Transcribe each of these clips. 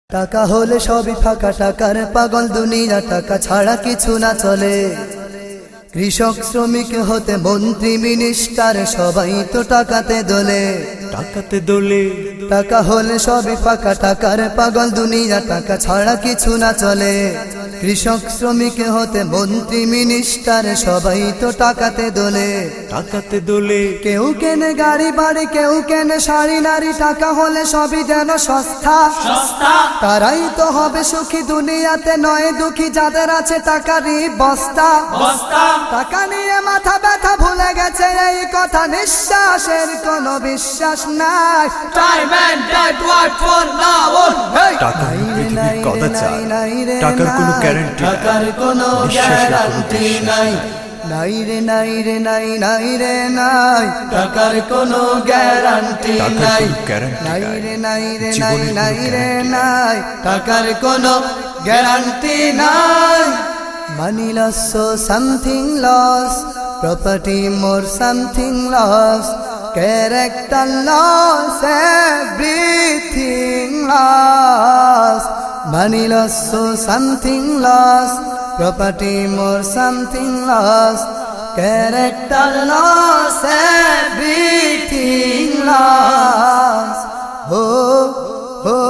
টাকা হলে সবই ফাঁকা, টাকার পাগল দুনিয়া, টাকা ছাড়া কিছু না চলে। কৃষক শ্রমিক হতে মন্ত্রী মিনিস্টার, সবাই তো টাকাতে দোলে। টাকাতে দোলে টাকা হলে সবই ফাঁকা, টাকার পাগল দুনিয়া, টাকা ছাড়া কিছু না চলে। কৃষক শ্রমিক হতে মন্ত্রী মিনিস্টার, সবাই তো টাকাতে দোলে। টাকাতে দোলে কেউ কেনে গাড়ি বাড়ি, কেউ কেনে শাড়ি নারী, টাকা হলে সবই যেন সস্তা। তারাই তো হবে সুখী দুনিয়াতে, নয় দুঃখী যাদের আছে টাকারই বস্তা। টাকা নিয়ে মাথা ব্যথা ভুলে গেছে, এই কথা নিঃশ্বাসের কোনো বিশ্বাস নাই। টাকা পৃথিবীর কথা চায়, টাকার কোনো গ্যারান্টি, টাকার কোনো গ্যারান্টি নাই। নাই রে নাই রে নাই নাই রে নাই, টাকার কোনো গ্যারান্টি নাই। নাই রে নাই রে নাই নাই রে নাই, টাকার কোনো গ্যারান্টি নাই। Money loss, so something lost. Property more, something lost. Character loss, everything lost. Money loss, so something lost. Property more, something lost. Character loss, everything lost. Oh, oh,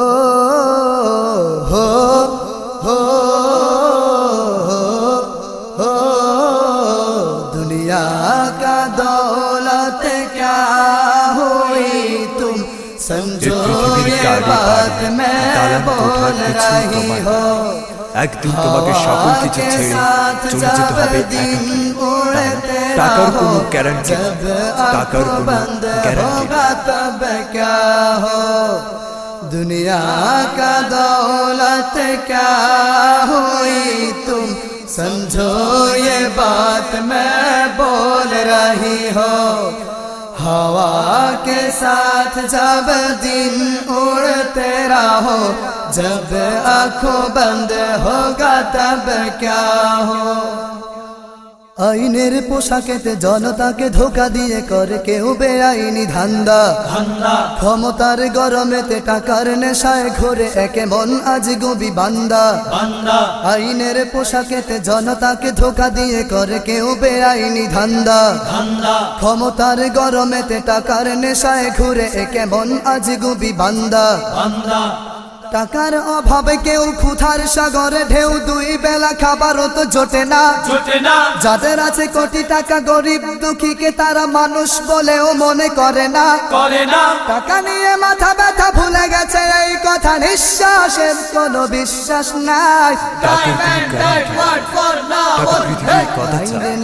oh, oh. दुनिया का दौलत क्या हुई तुम समझो, ये बात मैं बोल रही हो। একদিন তোমাকে সকল কিছু ছেড়ে চলে যেতে হবে একাকী। টাকার কোনো গ্যারান্টি, টাকার কোনো গ্যারান্টি। दुनिया का दौलत क्या हुई तुम समझो, ये बात मैं बोल रही हो। हवा के साथ जब दिन उड़ते रहो, जब आँखों बंद होगा तब क्या हो। আইনের পোশাকেতে জনতাকে ধোকা দিয়ে করে কেউ বেআইনি ধান্দা। ক্ষমতার গরমেতে টাকার নেশায় ঘোরে একে মন আজ গবি বান্দা। আইনের পোশাকেতে জনতাকে ধোকা দিয়ে করে কেউ বেআইনি ধান্দা। ক্ষমতার গরমেতে টাকার নেশায় ঘুরে একে মন আজ গবি বান্দা। টাকার অভাবে কেউ ক্ষুধার সাগরে ঢেউ, দুই বেলা খাবারও তো জোটে না। যাদের আছে কোটি টাকা, গরিব দুঃখীকে তারা মানুষ বলেও মনে করে না। টাকা নিয়ে মাথা ব্যথা ভুলে গেছে, এই কথা নিঃশ্বাসের কোনো বিশ্বাস নাই।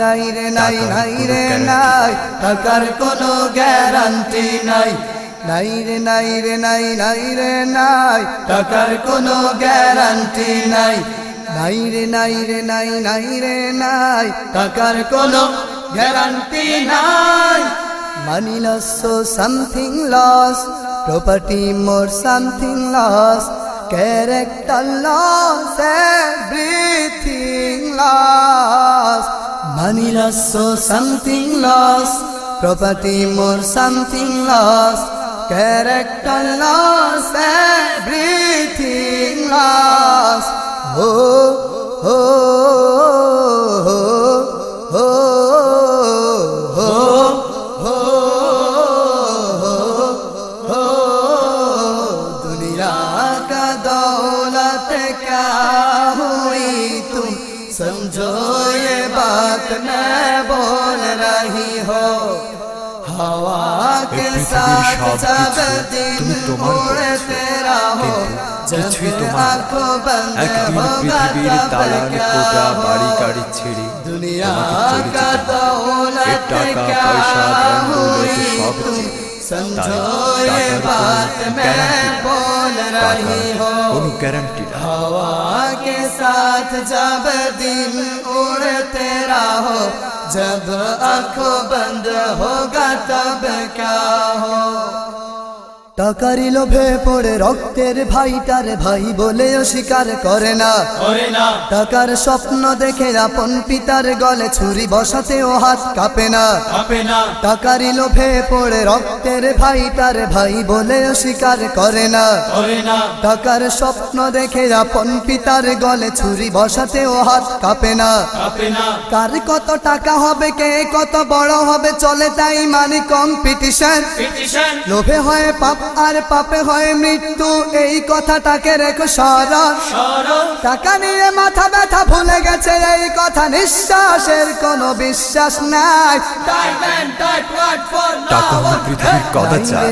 নাই রে নাই নাই রে নাই, টাকার কোনো গ্যারান্টি নাই। নাই রে নাই রে নাই নাই রে নাই, টাকার কোনো গ্যারান্টি নাই। নাই রে নাই রে নাই নাই রে নাই, টাকার কোনো গ্যারান্টি নাই। Money loss, so something lost. Property more, something lost. Character loss, everything lost. Money loss, so something lost. Property more, something lost. Character loss, everything lost. Oh, oh, oh, oh, oh, oh. दुनिया का दौलत क्या हुई तुम समझो, ये बात मैं बोल रही हो। हवा के साथ जब दिन उड़ते रहो, जब आँखों बंद होगा तब क्या हो। दुनिया का दौलत क्या हुई तुम समझो, ये बात मैं बोल रही हो। हवा के साथ जब दिन उड़ते रहो, जब आँखों बंद होगा तब क्या हो। টাকারই লোভে পড়ে রক্তের ভাইটার ভাই বলে অস্বীকার করে না টাকার স্বপ্ন দেখে আপন পিতার গলে ছুরি বসাতেও হাত কাঁপে না টাকারই লোভে পড়ে রক্তের ভাইটার ভাই বলে অস্বীকার করে না টাকার স্বপ্ন দেখে আপন পিতার গলে ছুরি বসাতেও হাত কাঁপে না কার কত টাকা হবে কে কত বড় হবে চলে তাই মানে কম্পিটিশন লোভে হয় পাপ আর পাপে হয় মৃত্যু এই কথাটাকে রেখো স্মরণ টাকা নিয়ে মাথা ব্যথা ভুলে গেছে এই কথা নিঃশ্বাসের কোনো বিশ্বাস নাই টাকা হলো পৃথিবীর কদাচার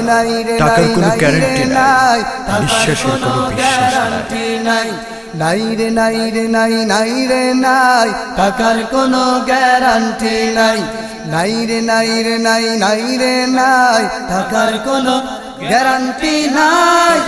টাকার কোনো গ্যারান্টি নাই নিঃশ্বাসের কোনো বিশ্বাস নাই নাই রে নাই রে নাই নাই রে নাই টাকার কোনো গ্যারান্টি নাই নাই রে নাই রে নাই নাই রে নাই টাকার কোনো গ্যারান্টি নাই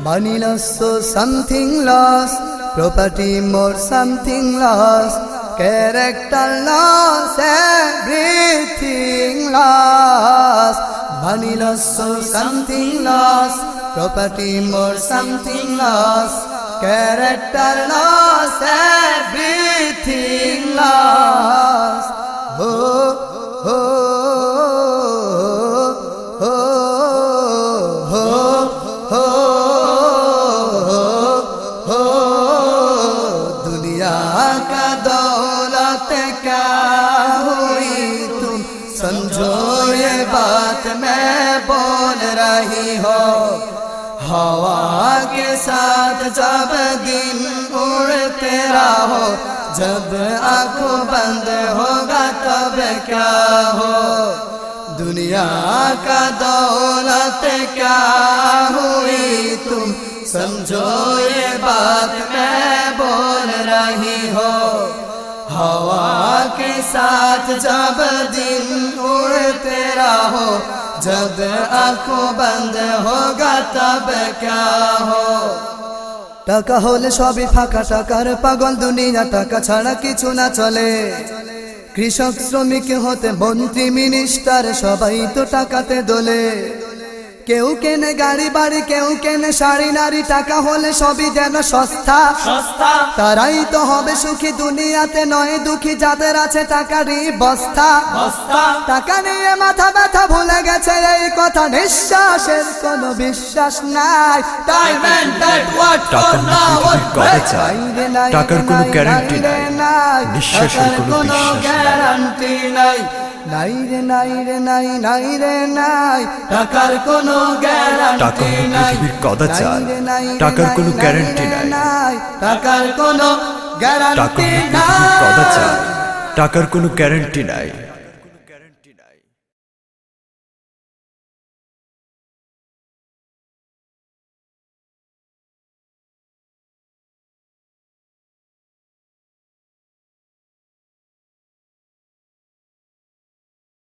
money loss so something lost property more something lost character loss everything lost money loss so something lost property more something lost character loss everything lost oh oh समझो ये बात मैं बोल रही हो हवा के साथ जब दिन उड़ते रहो जब आंखों बंद होगा तब क्या हो दुनिया का दौलत क्या हुई तुम समझो ये बात मैं बोल रही हो हवा के साथ जब दिन उड़ते रहो जब आंखों बंद होगा तब क्या हो টাকা হলে সবই ফাঁকা টাকার পাগল দুনিয়া টাকা ছাড়া কিছু না চলে কৃষক শ্রমিক হতে মন্ত্রী মিনিস্টার সবাই তো টাকাতে দোলে কেউ কেনে গাড়ি বাড়ি কেউ কেনে শাড়ি নারী টাকা হলে সবই যেন সস্তা তারাই তো হবে সুখী দুনিয়াতে নয় দুঃখী যাদের আছে টাকারই বস্তা টাকা নিয়ে মাথা ব্যথা ভুলে গেছে এই কথা নিঃশ্বাসের কোনো বিশ্বাস নাই টাকার কোনো গ্যারান্টি নাই নিঃশ্বাসের কোনো গ্যারান্টি নাই নাই রে নাই রে নাই নাই রে নাই টাকার কোনো গ্যারান্টি নাই পৃথিবীর কদাচার টাকার কোনো গ্যারান্টি নাই টাকার কোনো গ্যারান্টি নাই কদাচার টাকার কোনো গ্যারান্টি নাই